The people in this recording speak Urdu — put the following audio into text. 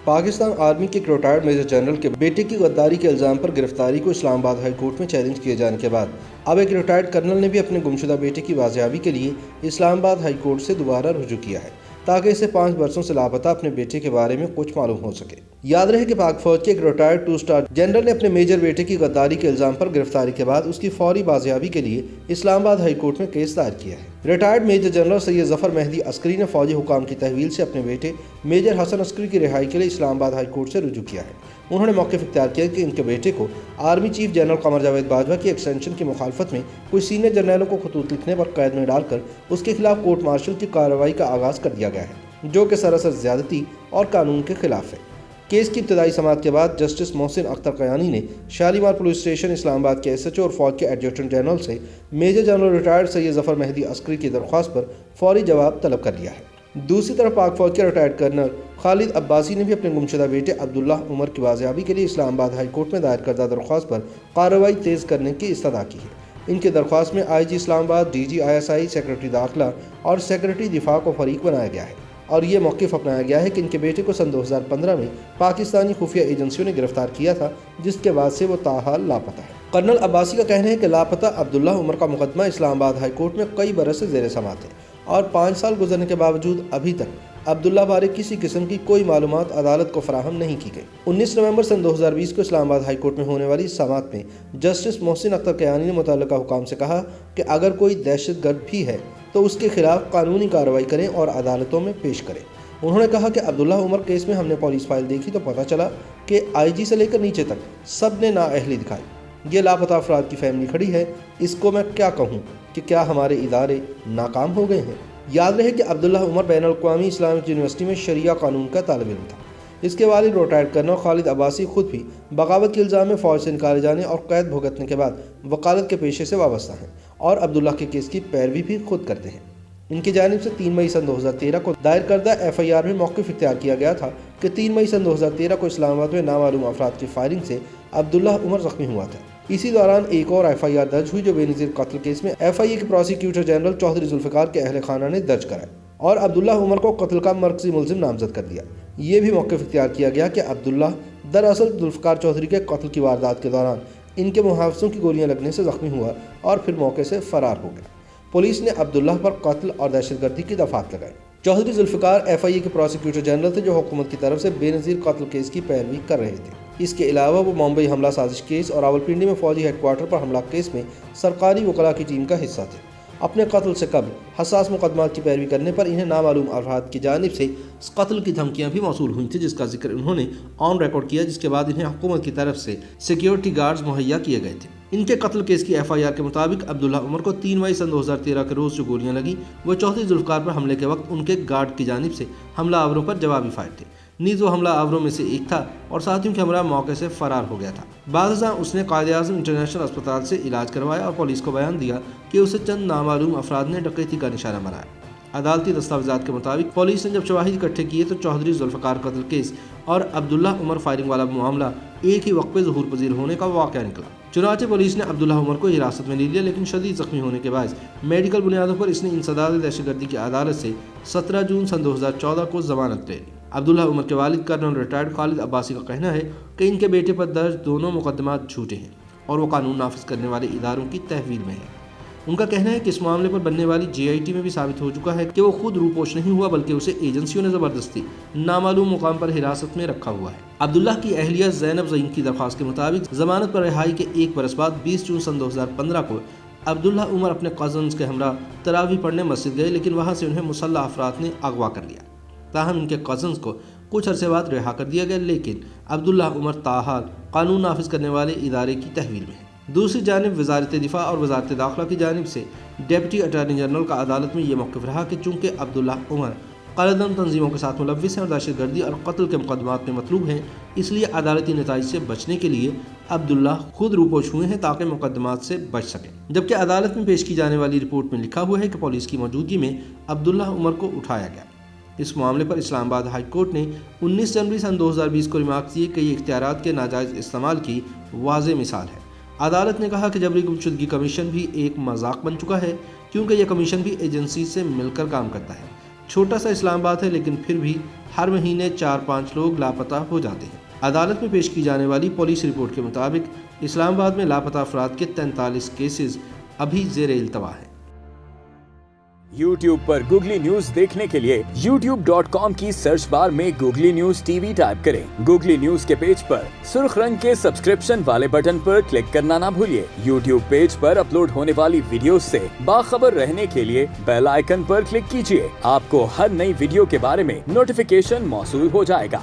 پاکستان آرمی کے ایک ریٹائرڈ میجر جنرل کے بیٹے کی غداری کے الزام پر گرفتاری کو اسلام آباد ہائی کورٹ میں چیلنج کیے جانے کے بعد اب ایک ریٹائرڈ کرنل نے بھی اپنے گمشدہ بیٹے کی بازیابی کے لیے اسلام آباد ہائی کورٹ سے دوبارہ رجوع کیا ہے تاکہ اسے 5 برسوں سے لاپتہ اپنے بیٹے کے بارے میں کچھ معلوم ہو سکے۔ یاد رہے کہ پاک فوج کے ایک ریٹائرڈ 2 اسٹار جنرل نے اپنے میجر بیٹے کی غداری کے الزام پر گرفتاری کے بعد اس کی فوری بازیابی کے لیے اسلام آباد ہائی کورٹ میں کیس دائر کیا ہے۔ ریٹائرڈ میجر جنرل سید ظفر مہدی عسکری نے فوجی حکام کی تحویل سے اپنے بیٹے میجر حسن عسکری کی رہائی کے لیے اسلام آباد ہائی کورٹ سے رجوع کیا ہے۔ انہوں نے موقف اختیار کیا کہ ان کے بیٹے کو army chief general Qamar Javed Bajwa کی ایکسٹینشن کی مخالفت میں کچھ سینئر جرنیلوں کو خطوط لکھنے پر قید میں ڈال کر اس کے خلاف کورٹ مارشل کی کارروائی کا آغاز کر دیا گیا ہے، جو کہ سراسر زیادتی اور قانون کے خلاف ہے۔ کیس کی ابتدائی سماعت کے بعد جسٹس محسن اختر قیانی نے شالیمار پولیس اسٹیشن اسلام آباد کے ایس ایچ او اور فوج کے ایڈجوٹنٹ جنرل سے میجر جنرل ریٹائرڈ سید ظفر مہدی عسکری کی درخواست پر فوری جواب طلب کر لیا ہے۔ دوسری طرف پاک فوج کے ریٹائرڈ کرنل خالد عباسی نے بھی اپنے گمشدہ بیٹے عبداللہ عمر کی بازیابی کے لیے اسلام آباد ہائی کورٹ میں دائر کردہ درخواست پر کارروائی تیز کرنے کی استدعا کی ہے۔ ان کی درخواست میں آئی G Islamabad, D G I S I, secretary داخلہ اور سیکرٹری دفاع کو فریق بنایا گیا ہے اور یہ موقف اپنایا گیا ہے کہ ان کے بیٹے کو سن 2015 میں پاکستانی خفیہ ایجنسیوں نے گرفتار کیا تھا، جس کے بعد سے وہ تاحال لاپتہ ہے۔ کرنل عباسی کا کہنا ہے کہ لاپتہ عبداللہ عمر کا مقدمہ اسلام آباد ہائی کورٹ میں کئی برس سے زیر سماعت ہے اور 5 سال گزرنے کے باوجود ابھی تک عبداللہ بارے کسی قسم کی کوئی معلومات عدالت کو فراہم نہیں کی گئی۔ 19 نومبر سن 2020 کو اسلام آباد ہائی کورٹ میں ہونے والی سماعت میں جسٹس محسن اختر قیانی نے متعلقہ حکام سے کہا کہ اگر کوئی دہشت گرد بھی ہے تو اس کے خلاف قانونی کارروائی کریں اور عدالتوں میں پیش کریں۔ انہوں نے کہا کہ عبداللہ عمر کیس میں ہم نے پولیس فائل دیکھی تو پتہ چلا کہ آئی جی سے لے کر نیچے تک سب نے نااہلی دکھائی۔ یہ لاپتہ افراد کی فیملی کھڑی ہے، اس کو میں کیا کہوں کہ کیا ہمارے ادارے ناکام ہو گئے ہیں۔ یاد رہے کہ عبداللہ عمر بین الاقوامی اسلامک یونیورسٹی میں شریعہ قانون کا طالب علم تھا۔ اس کے والد ریٹائرڈ کرنل خالد عباسی خود بھی بغاوت کے الزام میں فوج سے نکالے جانے اور قید بھگتنے کے بعد وکالت کے پیشے سے وابستہ ہیں اور عبداللہ کے کیس کی پیروی بھی خود کرتے ہیں۔ ان کی جانب سے 3 مئی سن 2013 کو دائر کردہ ایف آئی آر میں موقف اختیار کیا گیا تھا کہ 3 مئی سن 2013 کو اسلام آباد میں نامعلوم افراد کی فائرنگ سے عبداللہ عمر زخمی ہوا تھا۔ اسی دوران ایک اور ایف آئی آر درج ہوئی جو بے نظیر قتل کیس میں ایف آئی اے کے پروسیکیوٹر جنرل چودھری ذوالفقار کے اہل خانہ نے درج کرائی اور عبداللہ عمر کو قتل کا مرکزی ملزم نامزد کر دیا۔ یہ بھی موقف اختیار کیا گیا کہ عبداللہ دراصل ذوالفقار چودھری کے قتل کی واردات کے دوران ان کے محافظوں کی گولیاں لگنے سے زخمی ہوا اور پھر موقع سے فرار ہو گیا۔ پولیس نے عبداللہ پر قتل اور دہشت گردی کی دفعات لگائی۔ چودھری ذوالفقار ایف آئی اے کے پروسیکیوٹر جنرل تھے جو حکومت کی طرف سے بے نظیر قتل کیس کی پیروی کر رہے تھے۔ اس کے علاوہ وہ ممبئی حملہ سازش کیس اور راولپنڈی میں فوجی ہیڈ کوارٹر پر حملہ کیس میں سرکاری وکلاء کی ٹیم کا حصہ تھے۔ اپنے قتل سے قبل حساس مقدمات کی پیروی کرنے پر انہیں نامعلوم افراد کی جانب سے قتل کی دھمکیاں بھی موصول ہوئی تھیں، جس کا ذکر انہوں نے آن ریکارڈ کیا، جس کے بعد انہیں حکومت کی طرف سے سیکیورٹی گارڈز مہیا کیے گئے تھے۔ ان کے قتل کیس کی ایف آئی آر کے مطابق عبداللہ عمر کو 3 مئی سن 2013 کے روز جو گولیاں لگیں وہ چودھری ذوالفقار پر حملے کے وقت ان کے گارڈ کی جانب سے حملہ آوروں پر جوابی فائر تھے۔ نیز وہ حملہ آوروں میں سے ایک تھا اور ساتھیوں کے ہمراہ موقع سے فرار ہو گیا تھا۔ بعد ازاں اس نے قائد اعظم انٹرنیشنل اسپتال سے علاج کروایا اور پولیس کو بیان دیا کہ اسے چند نامعلوم افراد نے ڈکیتی کا نشانہ بنایا۔ عدالتی دستاویزات کے مطابق پولیس نے جب شواہد اکٹھے کیے تو چودھری ذوالفقار قتل کیس اور عبداللہ عمر فائرنگ والا معاملہ ایک ہی وقت پہ ظہور پذیر ہونے کا واقعہ نکلا۔ چنانچہ پولیس نے عبداللہ عمر کو حراست میں لے لیا، لیکن شدید زخمی ہونے کے باعث میڈیکل بنیادوں پر اس نے انسداد دہشت گردی کی عدالت سے 17 جون سن 2014 کو ضمانت لے لی۔ عبداللہ عمر کے والد کرنل ریٹائرڈ خالد عباسی کا کہنا ہے کہ ان کے بیٹے پر درج دونوں مقدمات جھوٹے ہیں اور وہ قانون نافذ کرنے والے اداروں کی تحویل میں ہیں۔ ان کا کہنا ہے کہ اس معاملے پر بننے والی جے آئی ٹی میں بھی ثابت ہو چکا ہے کہ وہ خود روپوش نہیں ہوا بلکہ اسے ایجنسیوں نے زبردستی نامعلوم مقام پر حراست میں رکھا ہوا ہے۔ عبداللہ کی اہلیہ زینب زعیم کی درخواست کے مطابق ضمانت پر رہائی کے 1 برس بعد 20 جون سن 2015 کو عبداللہ عمر اپنے کزنز کے ہمراہ تراویح پڑھنے مسجد گئے، لیکن وہاں سے انہیں مسلح افراد نے اغوا کر لیا۔ تاہم ان کے کزنز کو کچھ عرصے بعد رہا کر دیا گیا، لیکن عبداللہ عمر تاحال قانون نافذ کرنے والے ادارے کی تحویل میں ہے۔ دوسری جانب وزارت دفاع اور وزارت داخلہ کی جانب سے ڈپٹی اٹارنی جنرل کا عدالت میں یہ موقف رہا کہ چونکہ عبداللہ عمر قلعدم تنظیموں کے ساتھ ملوث ہیں اور دہشت گردی اور قتل کے مقدمات میں مطلوب ہیں، اس لیے عدالتی نتائج سے بچنے کے لیے عبداللہ خود روپوش ہوئے ہیں تاکہ مقدمات سے بچ سکیں۔ جبکہ عدالت میں پیش کی جانے والی رپورٹ میں لکھا ہوا ہے کہ پولیس کی موجودگی میں عبداللہ عمر کو اٹھایا گیا۔ اس معاملے پر اسلام آباد ہائی کورٹ نے 19 جنوری سن 2020 کو ریمارک کیے کہ یہ اختیارات کے ناجائز استعمال کی واضح مثال ہے۔ عدالت نے کہا کہ جبری گمشدگی کمیشن بھی ایک مذاق بن چکا ہے کیونکہ یہ کمیشن بھی ایجنسی سے مل کر کام کرتا ہے۔ چھوٹا سا اسلام آباد ہے لیکن پھر بھی ہر مہینے 4-5 لوگ لاپتہ ہو جاتے ہیں۔ عدالت میں پیش کی جانے والی پولیس رپورٹ کے مطابق اسلام آباد میں لاپتہ افراد کے 43 کیسز ابھی زیر التوا ہیں۔ YouTube پر گوگلی نیوز دیکھنے کے لیے youtube.com کی سرچ بار میں googly news T V type کریں۔ گوگلی نیوز کے پیج پر سرخ رنگ کے سبسکرپشن والے بٹن پر کلک کرنا نہ بھولیے۔ YouTube پیج پر اپلوڈ ہونے والی ویڈیوز سے باخبر رہنے کے لیے بیل آئیکن پر کلک کیجیے۔ آپ کو ہر نئی ویڈیو کے بارے میں نوٹیفیکیشن موصول ہو جائے گا۔